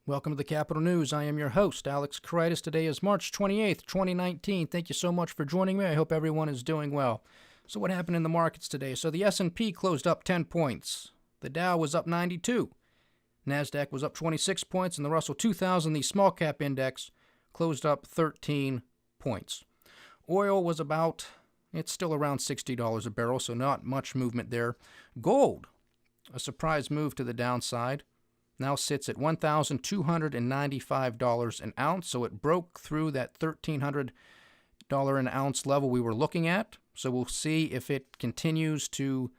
Welcome to the Capital News. I am your host, Alex Karitis. Today is March 28th, 2019. Thank you so much for joining me. I hope everyone is doing well. So what happened in the markets today? So the S&P closed up 10 points. The Dow was up 92. NASDAQ was up 26 points, and the Russell 2000, the small cap index, closed up 13 points. Oil was it's still around $60 a barrel, so not much movement there. Gold, a surprise move to the downside, now sits at $1,295 an ounce, so it broke through that $1,300 an ounce level we were looking at. So we'll see if it continues to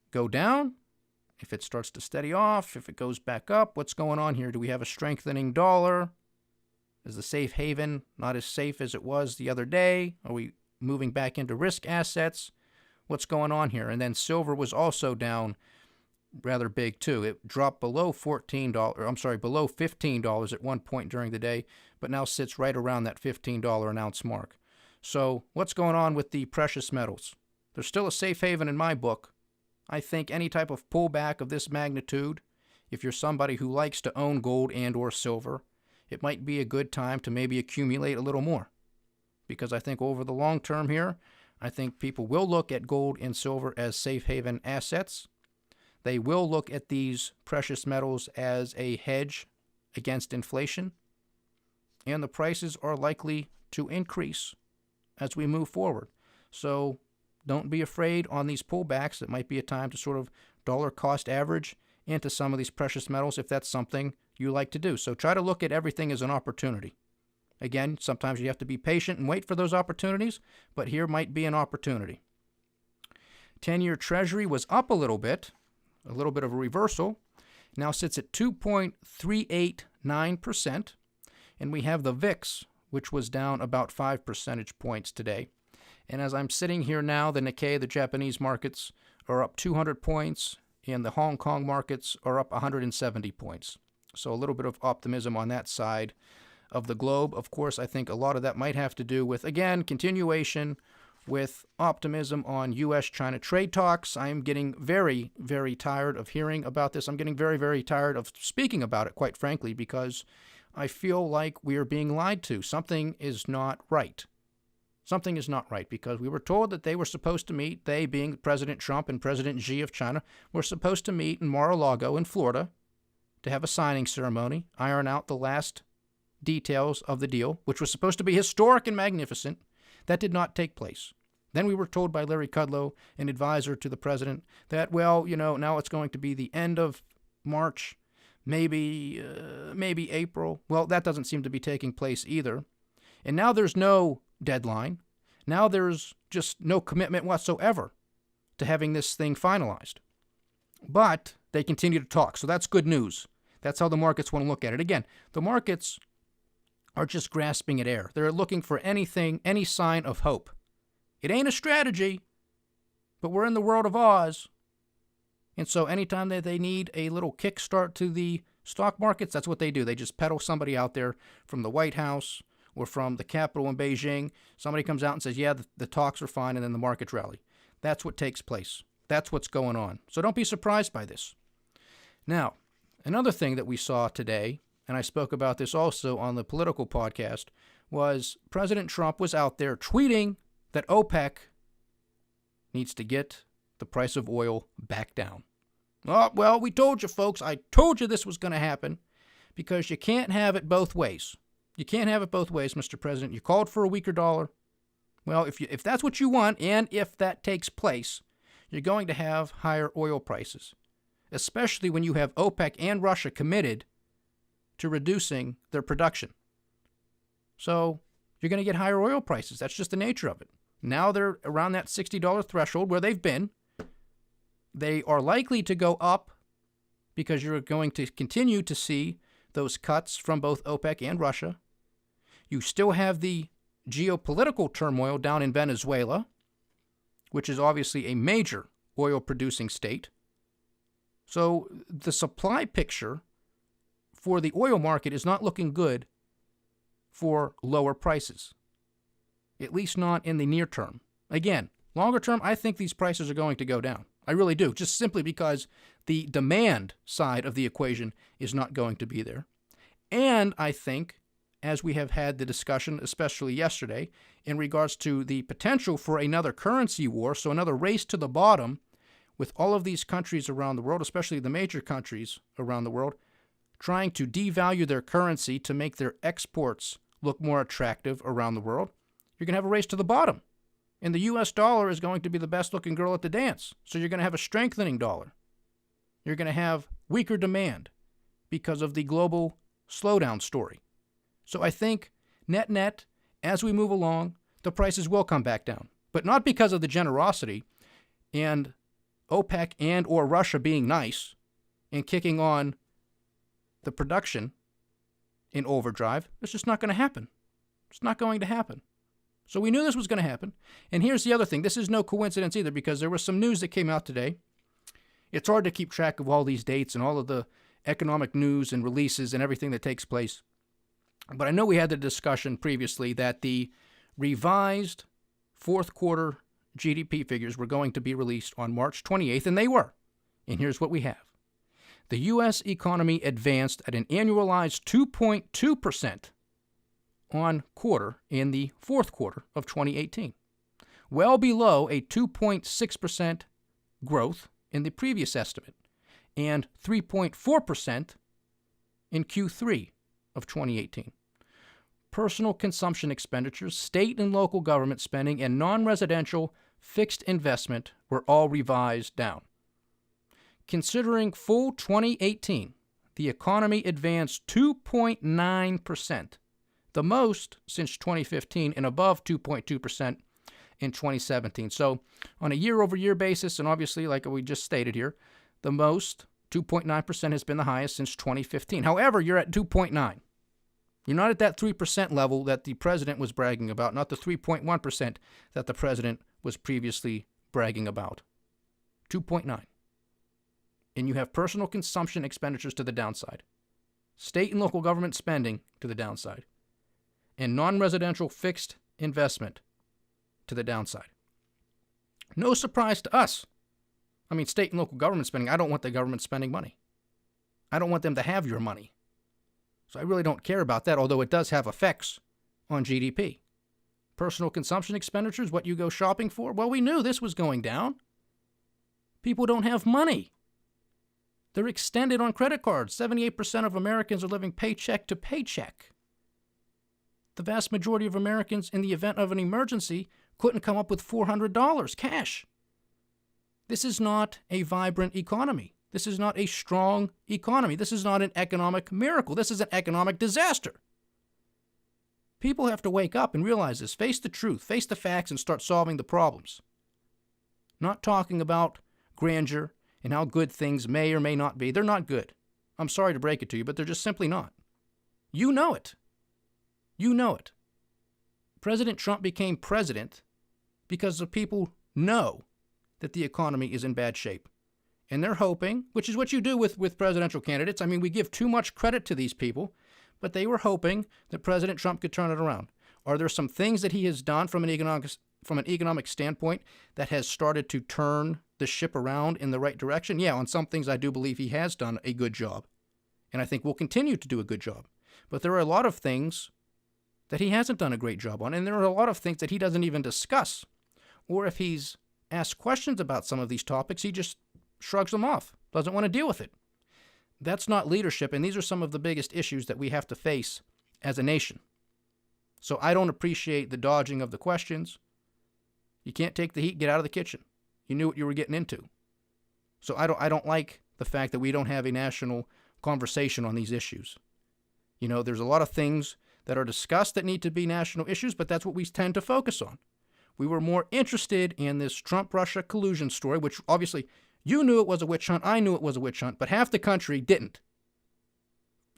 go down, if it starts to steady off, if it goes back up. What's going on here? Do we have a strengthening dollar? Is the safe haven not as safe as it was the other day? Are we moving back into risk assets? What's going on here? And then silver was also down rather big too. It dropped below below $15 at one point during the day, but now sits right around that $15 an ounce mark. So what's going on with the precious metals? There's still a safe haven in my book. I think any type of pullback of this magnitude, if you're somebody who likes to own gold and or silver, it might be a good time to maybe accumulate a little more. Because I think over the long term here, I think people will look at gold and silver as safe haven assets. They will look at these precious metals as a hedge against inflation, and the prices are likely to increase as we move forward. So don't be afraid on these pullbacks. It might be a time to sort of dollar cost average into some of these precious metals if that's something you like to do. So try to look at everything as an opportunity. Again, sometimes you have to be patient and wait for those opportunities, but here might be an opportunity. 10-year Treasury was up a little bit of a reversal. Now sits at 2.389%. And we have the VIX, which was down about 5 percentage points today. And as I'm sitting here now, the Nikkei, the Japanese markets, are up 200 points, and the Hong Kong markets are up 170 points. So a little bit of optimism on that side of the globe. Of course, I think a lot of that might have to do with, again, continuation with optimism on U.S.-China trade talks. I am getting very, very tired of hearing about this. I'm getting very, very tired of speaking about it, quite frankly, because I feel like we are being lied to. Something is not right. Something is not right, because we were told that they were supposed to meet, they being President Trump and President Xi of China, were supposed to meet in Mar-a-Lago in Florida to have a signing ceremony, iron out the last details of the deal, which was supposed to be historic and magnificent. That did not take place. Then we were told by Larry Kudlow, an advisor to the president, that, now it's going to be the end of March, maybe April. Well, that doesn't seem to be taking place either. And now there's no deadline. Now there's just no commitment whatsoever to having this thing finalized. But they continue to talk, so that's good news. That's how the markets want to look at it. Again, the markets are just grasping at air. They're looking for anything, any sign of hope. It ain't a strategy, but we're in the world of Oz. And so anytime that they need a little kickstart to the stock markets, that's what they do. They just peddle somebody out there from the White House or from the Capitol in Beijing. Somebody comes out and says, yeah, the talks are fine, and then the markets rally. That's what takes place. That's what's going on. So don't be surprised by this. Now, another thing that we saw today, and I spoke about this also on the political podcast, was President Trump was out there tweeting that OPEC needs to get the price of oil back down. Oh, well, we told you, folks. I told you this was going to happen, because you can't have it both ways. You can't have it both ways, Mr. President. You called for a weaker dollar. Well, if that's what you want, and if that takes place, you're going to have higher oil prices, especially when you have OPEC and Russia committed to reducing their production. So you're going to get higher oil prices. That's just the nature of it. Now they're around that $60 threshold where they've been. They are likely to go up because you're going to continue to see those cuts from both OPEC and Russia. You still have the geopolitical turmoil down in Venezuela, which is obviously a major oil-producing state. So the supply picture for the oil market is not looking good for lower prices, at least not in the near term. Again, longer term, I think these prices are going to go down. I really do, just simply because the demand side of the equation is not going to be there. And I think, as we have had the discussion, especially yesterday, in regards to the potential for another currency war, so another race to the bottom, with all of these countries around the world, especially the major countries around the world, trying to devalue their currency to make their exports look more attractive around the world, you're going to have a race to the bottom. And the U.S. dollar is going to be the best-looking girl at the dance. So you're going to have a strengthening dollar. You're going to have weaker demand because of the global slowdown story. So I think, net-net, as we move along, the prices will come back down. But not because of the generosity and OPEC and or Russia being nice and kicking on the production in overdrive. It's just not going to happen. It's not going to happen. So we knew this was going to happen. And here's the other thing. This is no coincidence either, because there was some news that came out today. It's hard to keep track of all these dates and all of the economic news and releases and everything that takes place. But I know we had the discussion previously that the revised fourth quarter GDP figures were going to be released on March 28th, and they were. And here's what we have. The U.S. economy advanced at an annualized 2.2% on quarter in the fourth quarter of 2018, well below a 2.6% growth in the previous estimate, and 3.4% in Q3 of 2018. Personal consumption expenditures, state and local government spending, and non-residential fixed investment were all revised down. Considering full 2018, the economy advanced 2.9%, the most since 2015, and above 2.2% in 2017. So on a year-over-year basis, and obviously, like we just stated here, the most, 2.9%, has been the highest since 2015. However, you're at 2.9. You're not at that 3% level that the president was bragging about, not the 3.1% that the president was previously bragging about. 2.9. And you have personal consumption expenditures to the downside, state and local government spending to the downside, and non-residential fixed investment to the downside. No surprise to us. I mean, state and local government spending, I don't want the government spending money. I don't want them to have your money. So I really don't care about that, although it does have effects on GDP. Personal consumption expenditures, what you go shopping for? Well, we knew this was going down. People don't have money. They're extended on credit cards. 78% of Americans are living paycheck to paycheck. The vast majority of Americans, in the event of an emergency, couldn't come up with $400 cash. This is not a vibrant economy. This is not a strong economy. This is not an economic miracle. This is an economic disaster. People have to wake up and realize this. Face the truth. Face the facts and start solving the problems. Not talking about grandeur and how good things may or may not be. They're not good. I'm sorry to break it to you, but they're just simply not. You know it. You know it. President Trump became president because the people know that the economy is in bad shape. And they're hoping, which is what you do with presidential candidates. I mean, we give too much credit to these people, but they were hoping that President Trump could turn it around. Are there some things that he has done from an economic standpoint that has started to turn the ship around in the right direction? Yeah, on some things I do believe he has done a good job. And I think will continue to do a good job. But there are a lot of things that he hasn't done a great job on, and there are a lot of things that he doesn't even discuss. Or if he's asked questions about some of these topics, he just shrugs them off, doesn't want to deal with it. That's not leadership, and these are some of the biggest issues that we have to face as a nation. So I don't appreciate the dodging of the questions. You can't take the heat, get out of the kitchen. You knew what you were getting into. So I don't like the fact that we don't have a national conversation on these issues. You know, there's a lot of things that are discussed that need to be national issues, but that's what we tend to focus on. We were more interested in this Trump-Russia collusion story, which obviously you knew it was a witch hunt, I knew it was a witch hunt, but half the country didn't.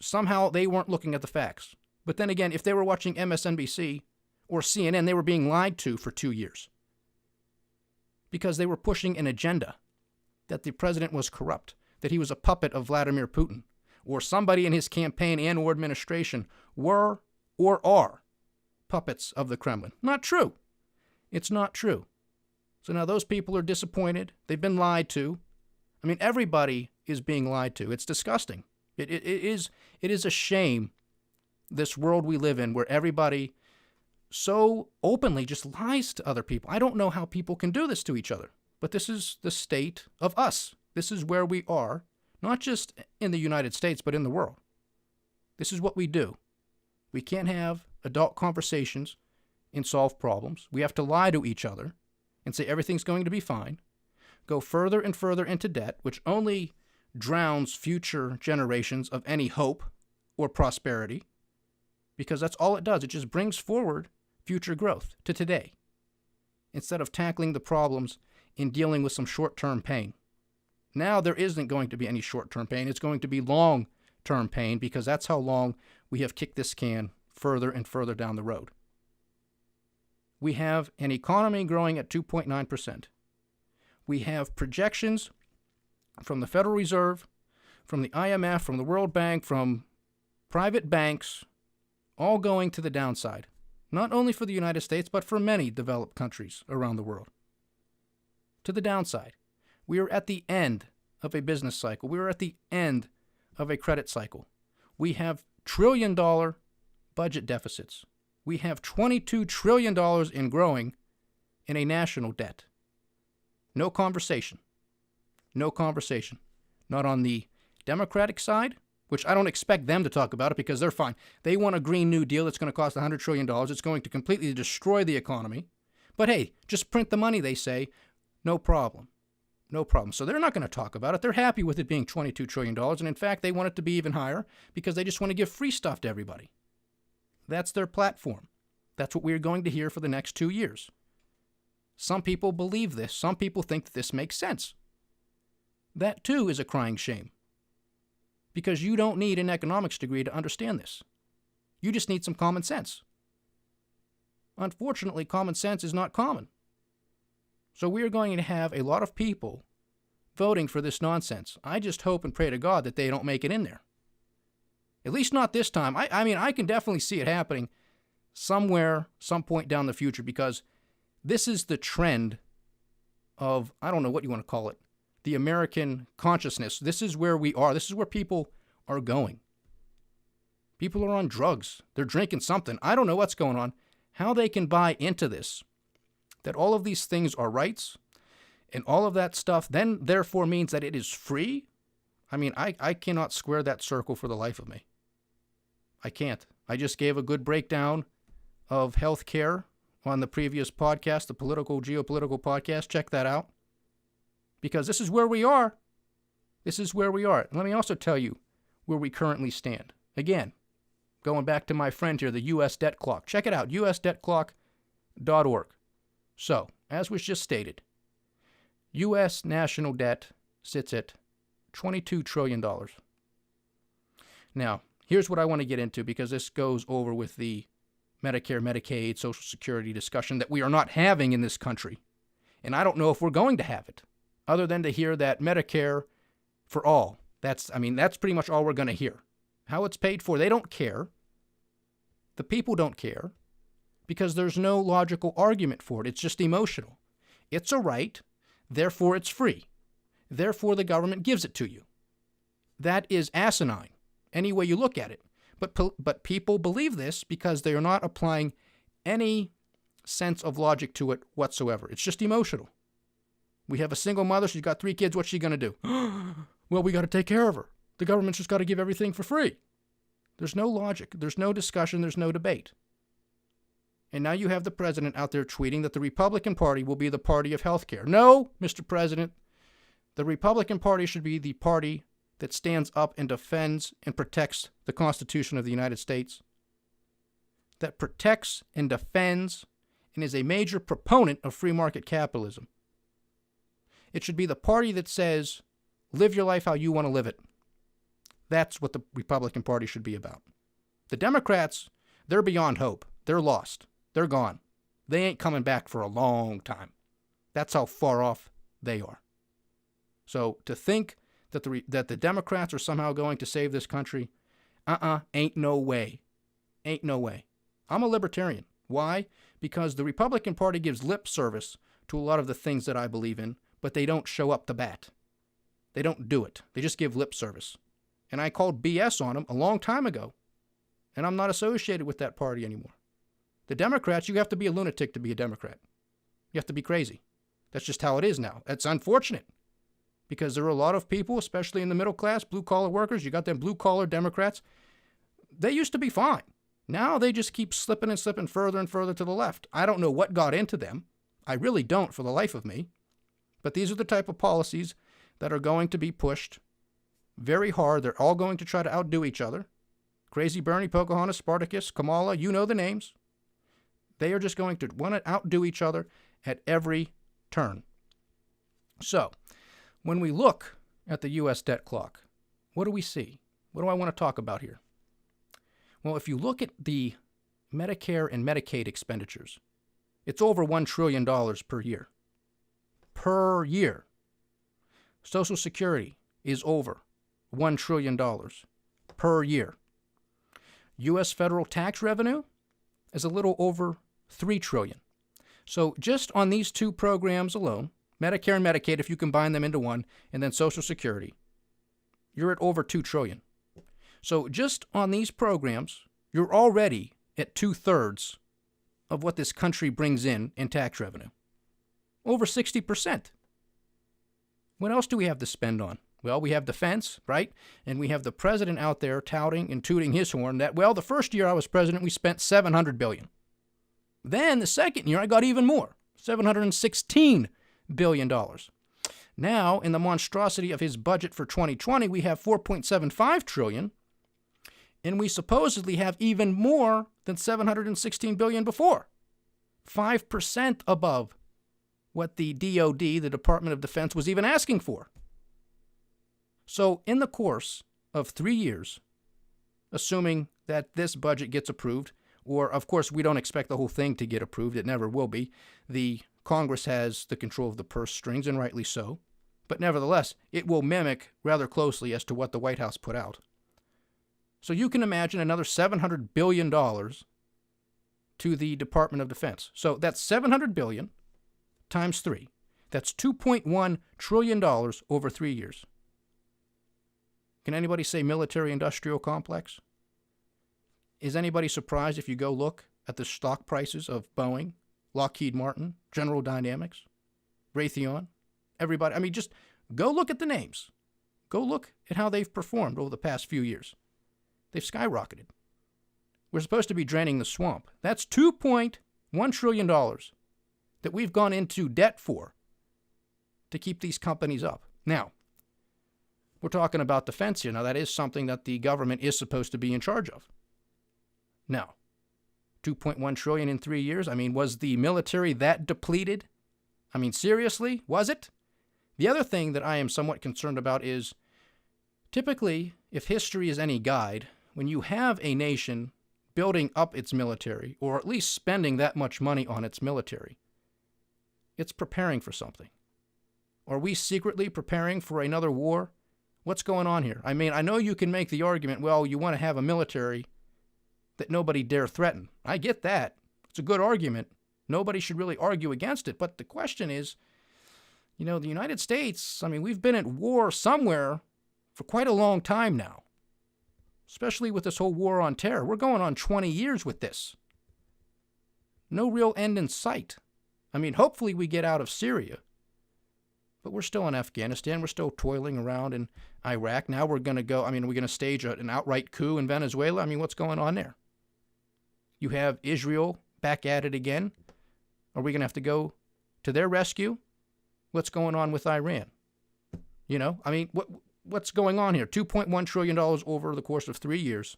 Somehow they weren't looking at the facts. But then again, if they were watching MSNBC or CNN, they were being lied to for 2 years. Because they were pushing an agenda that the president was corrupt, that he was a puppet of Vladimir Putin, or somebody in his campaign and or administration were or are puppets of the Kremlin. Not true. It's not true. So now those people are disappointed. They've been lied to. I mean, everybody is being lied to. It's disgusting. It is a shame this world we live in where everybody so openly just lies to other people. I don't know how people can do this to each other, but this is the state of us. This is where we are, not just in the United States, but in the world. This is what we do. We can't have adult conversations and solve problems. We have to lie to each other and say everything's going to be fine, go further and further into debt, which only drowns future generations of any hope or prosperity, because that's all it does. It just brings forward future growth to today, instead of tackling the problems and dealing with some short-term pain. Now there isn't going to be any short-term pain. It's going to be long-term pain, because that's how long we have kicked this can further and further down the road. We have an economy growing at 2.9%. We have projections from the Federal Reserve, from the IMF, from the World Bank, from private banks, all going to the downside, not only for the United States, but for many developed countries around the world. To the downside. We are at the end of a business cycle. We are at the end of a credit cycle. We have trillion-dollar budget deficits. We have $22 trillion in growing in a national debt. No conversation. No conversation. Not on the Democratic side, which I don't expect them to talk about it because they're fine. They want a Green New Deal that's going to cost $100 trillion. It's going to completely destroy the economy. But hey, just print the money, they say. No problem. No problem. So they're not going to talk about it. They're happy with it being $22 trillion. And in fact, they want it to be even higher because they just want to give free stuff to everybody. That's their platform. That's what we're going to hear for the next 2 years. Some people believe this. Some people think that this makes sense. That too is a crying shame. Because you don't need an economics degree to understand this. You just need some common sense. Unfortunately, common sense is not common. So we are going to have a lot of people voting for this nonsense. I just hope and pray to God that they don't make it in there. At least not this time. I mean, I can definitely see it happening somewhere, some point down the future, because this is the trend of, I don't know what you want to call it, the American consciousness. This is where we are. This is where people are going. People are on drugs. They're drinking something. I don't know what's going on. How they can buy into this, that all of these things are rights, and all of that stuff then therefore means that it is free. I mean, I cannot square that circle for the life of me. I can't. I just gave a good breakdown of healthcare on the previous podcast, the geopolitical podcast. Check that out. Because this is where we are. This is where we are. And let me also tell you where we currently stand. Again, going back to my friend here, the U.S. debt clock. Check it out, usdebtclock.org. So, as was just stated, U.S. national debt sits at $22 trillion. Now, here's what I want to get into, because this goes over with the Medicare, Medicaid, Social Security discussion that we are not having in this country. And I don't know if we're going to have it, other than to hear that Medicare for all. That's pretty much all we're going to hear. How it's paid for, they don't care. The people don't care, because there's no logical argument for it. It's just emotional. It's a right, therefore it's free. Therefore the government gives it to you. That is asinine, any way you look at it. But people believe this because they are not applying any sense of logic to it whatsoever. It's just emotional. We have a single mother. She's got 3 kids. What's she going to do? Well, we got to take care of her. The government's just got to give everything for free. There's no logic. There's no discussion. There's no debate. And now you have the president out there tweeting that the Republican Party will be the party of healthcare. No, Mr. President. The Republican Party should be the party that stands up and defends and protects the Constitution of the United States, that protects and defends and is a major proponent of free market capitalism. It should be the party that says, live your life how you want to live it. That's what the Republican Party should be about. The Democrats, they're beyond hope. They're lost. They're gone. They ain't coming back for a long time. That's how far off they are. So to think that the Democrats are somehow going to save this country, ain't no way. Ain't no way. I'm a libertarian. Why? Because the Republican Party gives lip service to a lot of the things that I believe in, but they don't show up to bat. They don't do it. They just give lip service. And I called BS on them a long time ago. and I'm not associated with that party anymore. The Democrats, you have to be a lunatic to be a Democrat. You have to be crazy. That's just how it is now. That's unfortunate because there are a lot of people, especially in the middle class, blue-collar workers. You got them blue-collar Democrats. They used to be fine. Now they just keep slipping and slipping further and further to the left. I don't know what got into them. I really don't for the life of me. But these are the type of policies that are going to be pushed very hard. They're all going to try to outdo each other. Crazy Bernie, Pocahontas, Spartacus, Kamala, you know the names. They are just going to want to outdo each other at every turn. So, when we look at the U.S. debt clock, what do we see? What do I want to talk about here? Well, if you look at the Medicare and Medicaid expenditures, it's over $1 trillion per year. Per year. Social Security is over $1 trillion per year. U.S. federal tax revenue is a little over $3 trillion. So just on these two programs alone, Medicare and Medicaid, if you combine them into one, and then Social Security, you're at over $2 trillion. So just on these programs, you're already at 2/3 of what this country brings in tax revenue. Over 60%. What else do we have to spend on? Well, we have defense, right? And we have the president out there touting and tooting his horn that, well, the first year I was president, we spent $700 billion. Then the second year, I got even more, $716 billion. Now, in the monstrosity of his budget for 2020, we have $4.75 trillion, and we supposedly have even more than $716 billion before, 5% above what the DOD, the Department of Defense, was even asking for. So in the course of 3 years, assuming that this budget gets approved, or of course we don't expect the whole thing to get approved, it never will be. The Congress has the control of the purse strings, and rightly so. But nevertheless, it will mimic rather closely as to what the White House put out. So you can imagine another $700 billion to the Department of Defense. So that's $700 billion times 3. That's $2.1 trillion over 3 years. Can anybody say military-industrial complex? Is anybody surprised if you go look at the stock prices of Boeing, Lockheed Martin, General Dynamics, Raytheon, everybody? I mean, just go look at the names. Go look at how they've performed over the past few years. They've skyrocketed. We're supposed to be draining the swamp. That's $2.1 trillion that we've gone into debt for to keep these companies up. Now, we're talking about defense here. Now, that is something that the government is supposed to be in charge of. Now, $2.1 trillion in 3 years? I mean, was the military that depleted? I mean, seriously? Was it? The other thing that I am somewhat concerned about is, typically, if history is any guide, when you have a nation building up its military, or at least spending that much money on its military, it's preparing for something. Are we secretly preparing for another war? What's going on here? I mean, I know you can make the argument, well, you want to have a military that nobody dare threaten. I get that. It's a good argument. Nobody should really argue against it. But the question is, you know, the United States, I mean, we've been at war somewhere for quite a long time now, especially with this whole war on terror. We're going on 20 years with this. No real end in sight. I mean, hopefully we get out of Syria, but we're still in Afghanistan. We're still toiling around in Iraq. Now we're going to go, I mean, we're going to stage an outright coup in Venezuela. I mean, what's going on there? You have Israel back at it again. Are we going to have to go to their rescue? What's going on with Iran? You know, I mean, what's going on here? $2.1 trillion over the course of 3 years.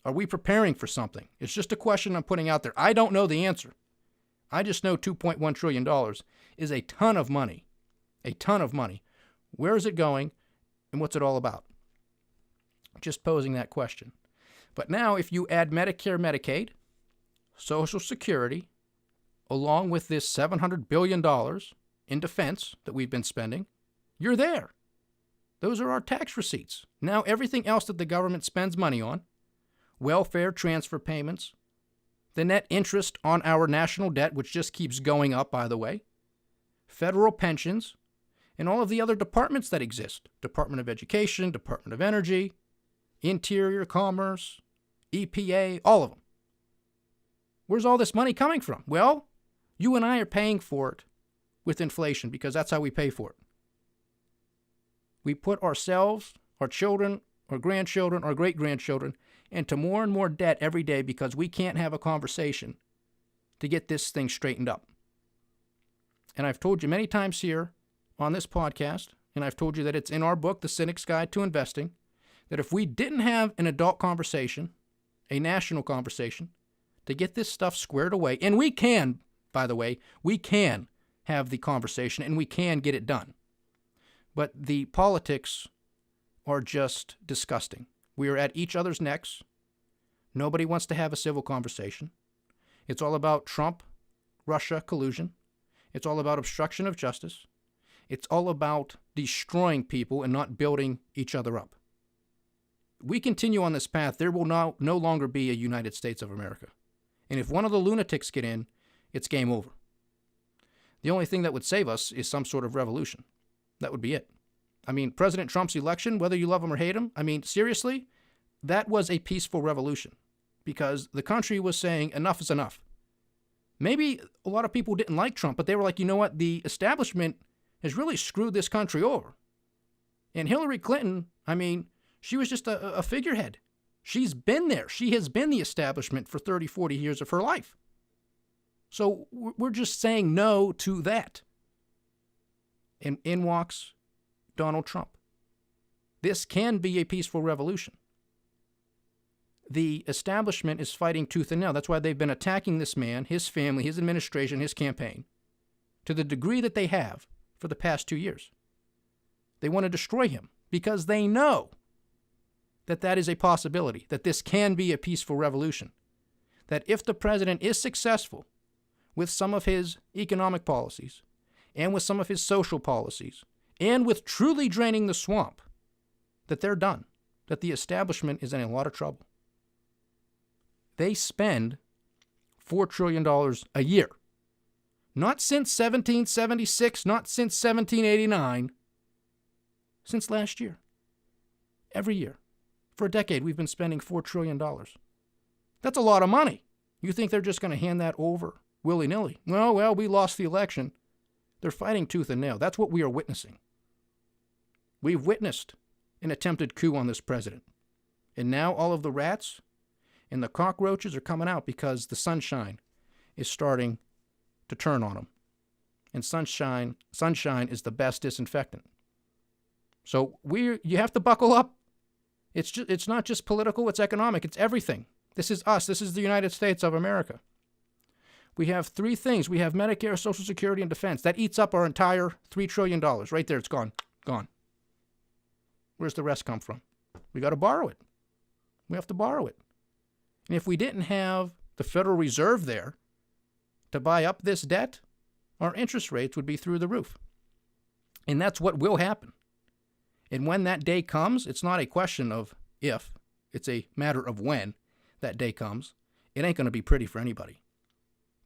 Are we preparing for something? It's just a question I'm putting out there. I don't know the answer. I just know $2.1 trillion is a ton of money. A ton of money. Where is it going, and what's it all about? Just posing that question. But now, if you add Medicare, Medicaid, Social Security, along with this $700 billion in defense that we've been spending, you're there. Those are our tax receipts. Now, everything else that the government spends money on, welfare transfer payments, the net interest on our national debt, which just keeps going up, by the way, federal pensions, and all of the other departments that exist, Department of Education, Department of Energy, Interior, Commerce, EPA, all of them. Where's all this money coming from? Well, you and I are paying for it with inflation because that's how we pay for it. We put ourselves, our children, our grandchildren, our great-grandchildren into more and more debt every day because we can't have a conversation to get this thing straightened up. And I've told you many times here on this podcast, and I've told you that it's in our book, The Cynic's Guide to Investing, that if we didn't have an adult conversation, a national conversation, to get this stuff squared away, and we can, by the way, we can have the conversation and we can get it done. But the politics are just disgusting. We are at each other's necks. Nobody wants to have a civil conversation. It's all about Trump, Russia collusion. It's all about obstruction of justice. It's all about destroying people and not building each other up. We continue on this path, there will no longer be a United States of America. And if one of the lunatics get in, it's game over. The only thing that would save us is some sort of revolution. That would be it. I mean, President Trump's election, whether you love him or hate him, I mean, seriously, that was a peaceful revolution because the country was saying enough is enough. Maybe a lot of people didn't like Trump, but they were like, you know what, the establishment has really screwed this country over. And Hillary Clinton, I mean, she was just a figurehead. She's been there. She has been the establishment for 30, 40 years of her life. So we're just saying no to that. And in walks Donald Trump. This can be a peaceful revolution. The establishment is fighting tooth and nail. That's why they've been attacking this man, his family, his administration, his campaign, to the degree that they have for the past 2 years. They want to destroy him because they know that that is a possibility, that this can be a peaceful revolution, that if the president is successful with some of his economic policies and with some of his social policies and with truly draining the swamp, that they're done, that the establishment is in a lot of trouble. They spend $4 trillion a year. Not since 1776, not since 1789, since last year. Every year. For a decade, we've been spending $4 trillion. That's a lot of money. You think they're just going to hand that over willy-nilly? Well, we lost the election. They're fighting tooth and nail. That's what we are witnessing. We've witnessed an attempted coup on this president. And now all of the rats and the cockroaches are coming out because the sunshine is starting to turn on them. And sunshine is the best disinfectant. So you have to buckle up. It's not just political, it's economic, it's everything. This is us. This is the United States of America. We have three things. We have Medicare, Social Security, and defense. That eats up our entire $3 trillion. Right there, it's gone. Gone. Where's the rest come from? We got to borrow it. We have to borrow it. And if we didn't have the Federal Reserve there to buy up this debt, our interest rates would be through the roof. And that's what will happen. And when that day comes, it's not a question of if, it's a matter of when that day comes. It ain't going to be pretty for anybody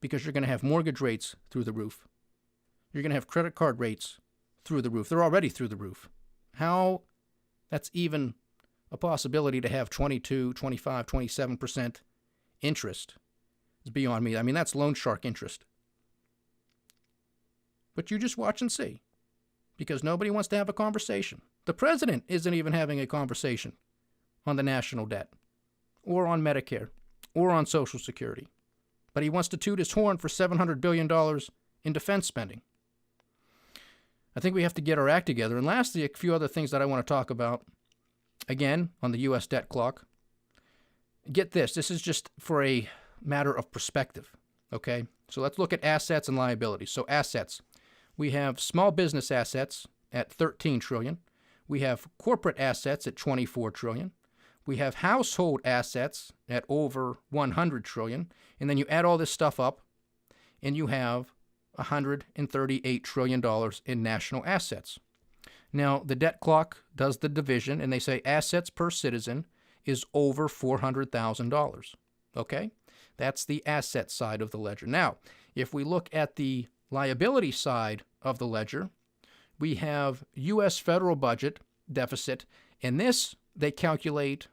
because you're going to have mortgage rates through the roof. You're going to have credit card rates through the roof. They're already through the roof. How that's even a possibility to have 22, 25, 27% interest is beyond me. I mean, that's loan shark interest. But you just watch and see because nobody wants to have a conversation. The president isn't even having a conversation on the national debt or on Medicare or on Social Security. But he wants to toot his horn for $700 billion in defense spending. I think we have to get our act together. And lastly, a few other things that I want to talk about, again, on the U.S. debt clock. Get this. This is just for a matter of perspective, okay? So let's look at assets and liabilities. So assets. We have small business assets at $13 trillion. We have corporate assets at $24 trillion. We have household assets at over $100 trillion. And then you add all this stuff up, and you have $138 trillion in national assets. Now, the debt clock does the division, and they say assets per citizen is over $400,000. Okay? That's the asset side of the ledger. Now, if we look at the liability side of the ledger, we have U.S. federal budget deficit, and this they calculate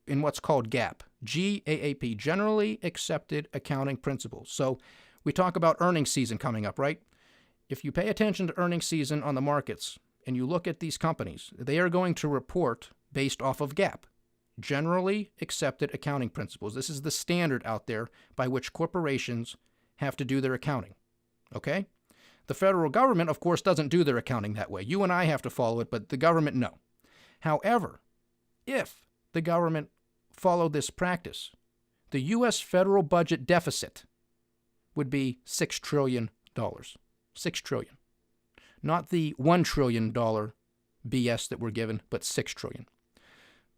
in what's called GAAP, GAAP, Generally Accepted Accounting Principles. So we talk about earnings season coming up, right? If you pay attention to earnings season on the markets and you look at these companies, they are going to report based off of GAAP, Generally Accepted Accounting Principles. This is the standard out there by which corporations have to do their accounting, okay? The federal government, of course, doesn't do their accounting that way. You and I have to follow it, but the government, no. However, if the government followed this practice, the U.S. federal budget deficit would be $6 trillion. $6 trillion. Not the $1 trillion BS that we're given, but $6 trillion.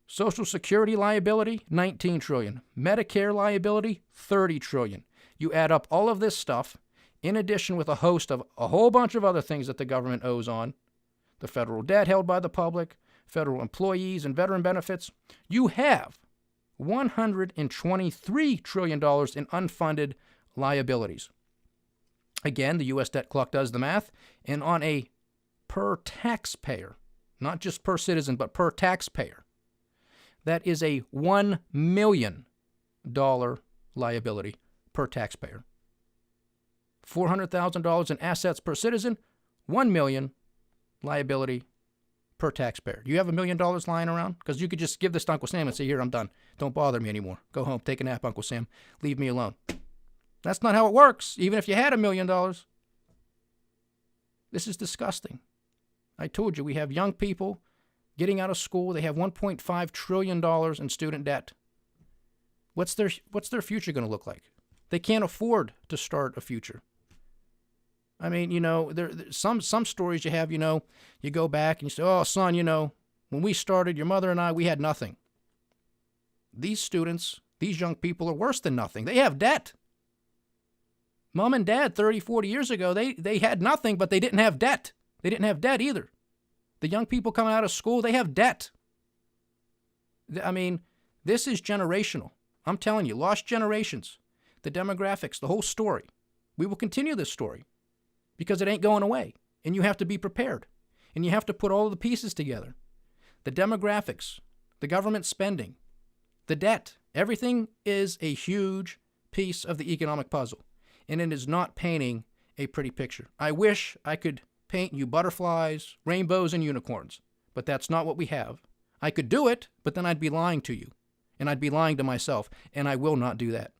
Social Security liability, $19 trillion. Medicare liability, $30 trillion. You add up all of this stuff, in addition with a host of a whole bunch of other things that the government owes on, the federal debt held by the public, federal employees and veteran benefits, you have $123 trillion in unfunded liabilities. Again, the U.S. debt clock does the math, and on a per taxpayer, not just per citizen, but per taxpayer, that is a $1 million liability per taxpayer. $400,000 in assets per citizen, $1 million liability per taxpayer. You have $1 million lying around? Because you could just give this to Uncle Sam and say, here, I'm done. Don't bother me anymore. Go home, take a nap, Uncle Sam. Leave me alone. That's not how it works, even if you had $1 million. This is disgusting. I told you, we have young people getting out of school. They have $1.5 trillion in student debt. What's their future going to look like? They can't afford to start a future. I mean, some stories you have, you go back and you say, oh, son, when we started, your mother and I, we had nothing. These students, these young people are worse than nothing. They have debt. Mom and dad 30, 40 years ago, they had nothing, but they didn't have debt. They didn't have debt either. The young people coming out of school, they have debt. I mean, this is generational. I'm telling you, lost generations, the demographics, the whole story. We will continue this story because it ain't going away. And you have to be prepared. And you have to put all of the pieces together. The demographics, the government spending, the debt, everything is a huge piece of the economic puzzle. And it is not painting a pretty picture. I wish I could paint you butterflies, rainbows, and unicorns, but that's not what we have. I could do it, but then I'd be lying to you, and I'd be lying to myself, and I will not do that.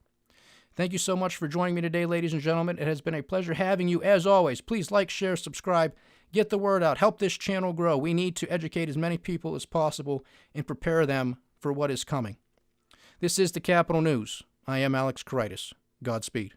Thank you so much for joining me today, ladies and gentlemen. It has been a pleasure having you. As always, please like, share, subscribe, get the word out, help this channel grow. We need to educate as many people as possible and prepare them for what is coming. This is the Capital News. I am Alex Karitis. Godspeed.